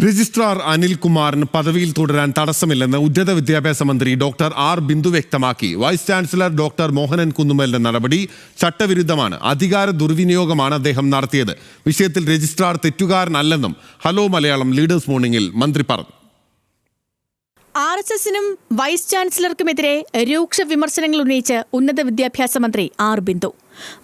Registrar അനിൽകുമാറിന് പദവിയിൽ തുടരാൻ തടസ്സമില്ലെന്ന് ഉന്നത വിദ്യാഭ്യാസ മന്ത്രി ഡോക്ടർ ആർ ബിന്ദു വ്യക്തമാക്കി. വൈസ് ചാൻസലർ ഡോക്ടർ മോഹനൻ കുന്നുമ്മലിന്റെ നടപടി ചട്ടവിരുദ്ധമാണ്, അധികാര ദുർവിനിയോഗമാണ് അദ്ദേഹം നടത്തിയത്. വിഷയത്തിൽ രജിസ്ട്രാർ തെറ്റുകാരനല്ലെന്നും ഹലോ മലയാളം ലീഡേഴ്സ് മോർണിംഗിൽ മന്ത്രി പറഞ്ഞു. RSSനും വൈസ് ചാൻസലർക്കുമെതിരെ രൂക്ഷ വിമർശനങ്ങൾ ഉന്നയിച്ച് ഉന്നത വിദ്യാഭ്യാസ മന്ത്രി ആർ ബിന്ദു.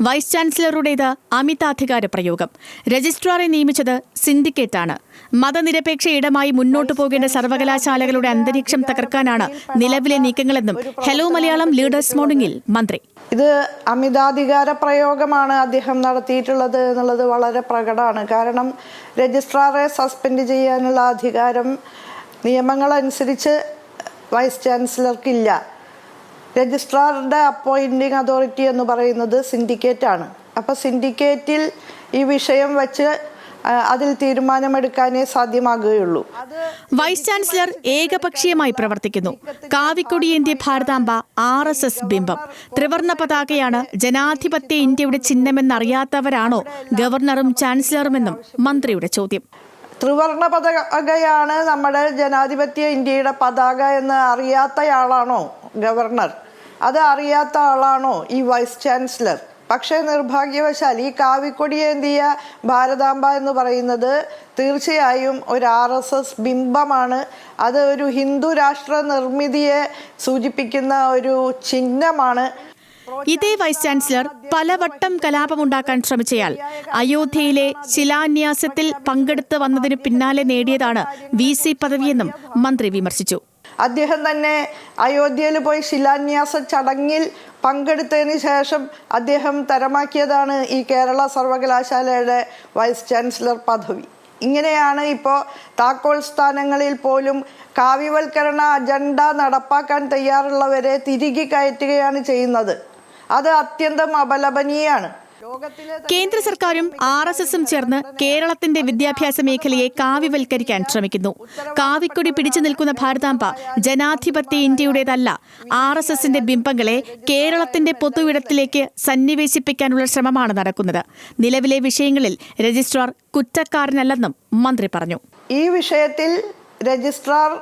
വൈസ് ചാൻസലറുടേത് അമിതാധികാര പ്രയോഗം. രജിസ്ട്രാറെ നിയമിച്ചത് സിൻഡിക്കേറ്റാണ്. മതനിരപേക്ഷ ഇടമായി മുന്നോട്ടു പോകേണ്ട സർവകലാശാലകളുടെ അന്തരീക്ഷം തകർക്കാനാണ് നിലവിലെ നീക്കങ്ങളെന്നും ഹലോ മലയാളം ലീഡേഴ്സ് മോർണിംഗിൽ മന്ത്രി. ഇത് അമിതാധികാര പ്രയോഗമാണ് അദ്ദേഹം നടത്തിയിട്ടുള്ളത് എന്നുള്ളത് വളരെ പ്രകടമാണ്. കാരണം രജിസ്ട്രാറെ സസ്പെൻഡ് ചെയ്യാനുള്ള അധികാരം നിയമങ്ങളനുസരിച്ച് വൈസ് ചാൻസലർക്കില്ല. രജിസ്ട്രാറുടെ അപ്പോയിൻറ്റിംഗ് അതോറിറ്റി എന്ന് പറയുന്നത് സിൻഡിക്കേറ്റാണ്. അപ്പോൾ സിൻഡിക്കേറ്റിൽ ഈ വിഷയം വെച്ച് അതിൽ തീരുമാനമെടുക്കാനേ സാധ്യമാകുകയുള്ളൂ. വൈസ് ചാൻസലർ ഏകപക്ഷീയമായി പ്രവർത്തിക്കുന്നു. കാവിക്കൊടിയേന്ത്യ ഭാരതാംബ RSS ബിംബം. ത്രിവർണ്ണ പതാകയാണ് ജനാധിപത്യ ഇന്ത്യയുടെ ചിഹ്നമെന്നറിയാത്തവരാണോ ഗവർണറും ചാൻസലറുമെന്നും മന്ത്രിയുടെ ചോദ്യം. ത്രിവർണ്ണ പതാകയാണ് നമ്മുടെ ജനാധിപത്യ ഇന്ത്യയുടെ പതാക എന്ന് അറിയാത്തയാളാണോ ഗവർണർ? അത് അറിയാത്ത ആളാണോ ഈ വൈസ് ചാൻസലർ? പക്ഷേ നിർഭാഗ്യവശാൽ ഈ കാവിക്കൊടിയേന്തിയ ഭാരതാംബ എന്ന് പറയുന്നത് തീർച്ചയായും ഒരു RSS ബിംബമാണ്. അത് ഒരു ഹിന്ദു രാഷ്ട്ര നിർമ്മിതിയെ സൂചിപ്പിക്കുന്ന ഒരു ചിഹ്നമാണ്. ഇതേ വൈസ് ചാൻസലർ പലവട്ടം കലാപമുണ്ടാക്കാൻ ശ്രമിച്ചയാൾ അയോധ്യയിലെ ശിലാന്യാസത്തിൽ പങ്കെടുത്ത് വന്നതിനു പിന്നാലെ നേടിയതാണ് VC പദവിയെന്നും മന്ത്രി വിമർശിച്ചു. അദ്ദേഹം തന്നെ അയോധ്യയിൽ പോയി ശിലാന്യാസ ചടങ്ങിൽ പങ്കെടുത്തതിന് ശേഷം അദ്ദേഹം തരമാക്കിയതാണ് ഈ കേരള സർവകലാശാലയുടെ വൈസ് ചാൻസലർ പദവി. ഇങ്ങനെയാണ് ഇപ്പോൾ താക്കോൽ സ്ഥാനങ്ങളിൽ പോലും കാവ്യവൽക്കരണ അജണ്ട നടപ്പാക്കാൻ തയ്യാറുള്ളവരെ തിരികെ കയറ്റുകയാണ് ചെയ്യുന്നത്. അത് അത്യന്തം അപലപനീയമാണ്. കേന്ദ്ര സർക്കാരും RSSും ചേർന്ന് കേരളത്തിന്റെ വിദ്യാഭ്യാസ മേഖലയെ കാവ്യവൽക്കരിക്കാൻ ശ്രമിക്കുന്നു. കാവിക്കൊടി പിടിച്ചു നിൽക്കുന്ന ഭാരതാംബ ജനാധിപത്യ ഇന്ത്യയുടേതല്ല. RSSന്റെ ബിംബങ്ങളെ കേരളത്തിന്റെ പൊതുവിടത്തിലേക്ക് സന്നിവേശിപ്പിക്കാനുള്ള ശ്രമമാണ് നടക്കുന്നത്. നിലവിലെ വിഷയങ്ങളിൽ രജിസ്ട്രാർ കുറ്റക്കാരനല്ലെന്നും മന്ത്രി പറഞ്ഞു. ഈ വിഷയത്തിൽ രജിസ്ട്രാർ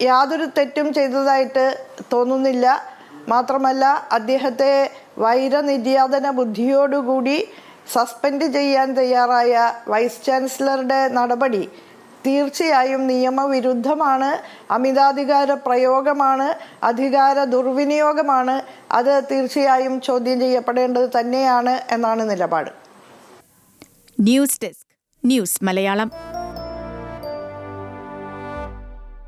യാതൊരു തെറ്റും ചെയ്തതായിട്ട് തോന്നുന്നില്ല. മാത്രമല്ല അദ്ദേഹത്തെ വൈരനിര്യാതന ബുദ്ധിയോടുകൂടി സസ്പെൻഡ് ചെയ്യാൻ തയ്യാറായ വൈസ് ചാൻസലറുടെ നടപടി തീർച്ചയായും നിയമവിരുദ്ധമാണ്, അമിതാധികാര പ്രയോഗമാണ്, അധികാര ദുർവിനിയോഗമാണ്. അത് തീർച്ചയായും ചോദ്യം ചെയ്യപ്പെടേണ്ടത് തന്നെയാണ് എന്നാണ് നിലപാട്. News desk, news Malayalam.